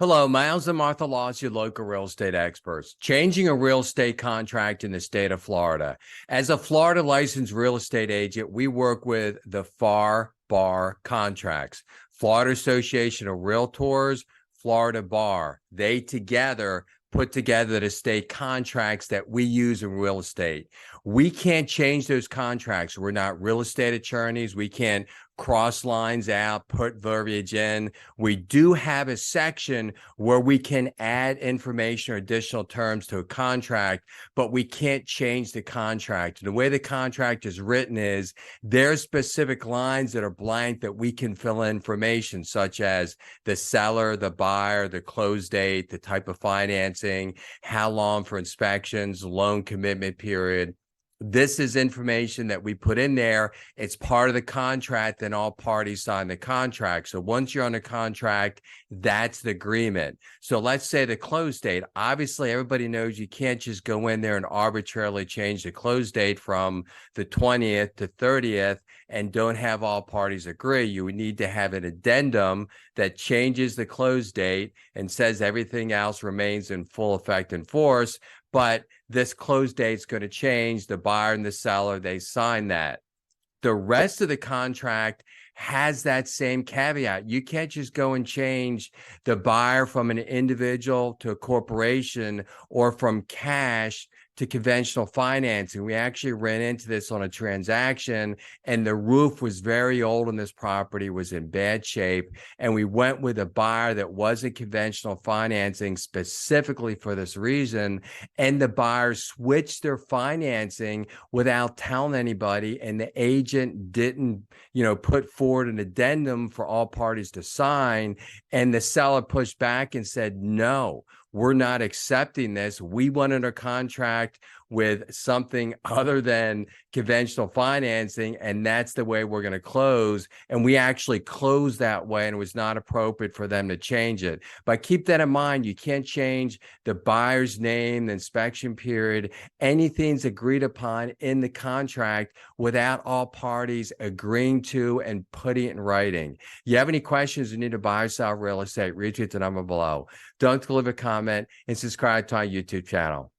Hello, Miles and MarthaLoss, your local real estate experts. Changing a real estate contract in the state of Florida. As a Florida licensed real estate agent, we work with the FAR Bar contracts, Florida Association of Realtors, Florida Bar. They together put together the state contracts that we use in real estate. We can't change those contracts. We're not real estate attorneys. We can't cross lines out, put verbiage in. We do have a section where we can add information or additional terms to a contract, but we can't change the contract. The way the contract is written is there's specific lines that are blank that we can fill in information, such as the seller, the buyer, the close date, the type of financing, how long for inspections, loan commitment period. This is information that we put in there. It's part of the contract, and all parties sign the contract. So once you're on a contract, that's the agreement. So let's say the close date. Obviously, everybody knows you can't just go in there and arbitrarily change the close date from the 20th to 30th and don't have all parties agree. You would need to have an addendum that changes the close date and says everything else remains in full effect and force. But this close date's going to change. The buyer and the seller, they sign that. The rest of the contract has that same caveat. You can't just go and change the buyer from an individual to a corporation or from cash to conventional financing. We actually ran into this on a transaction, and the roof was very old on this property, was in bad shape. And we went with a buyer that wasn't conventional financing specifically for this reason. And the buyer switched their financing without telling anybody. And the agent didn't, put forward an addendum for all parties to sign. And the seller pushed back and said, no, we're not accepting this. We went under contract with something other than conventional financing, and that's the way we're going to close. And we actually closed that way, and it was not appropriate for them to change it. But keep that in mind. You can't change the buyer's name, the inspection period, anything's agreed upon in the contract without all parties agreeing to and putting it in writing. You have any questions, you need to buy or sell real estate, reach out to the number below. Don't leave a comment and subscribe to our YouTube channel.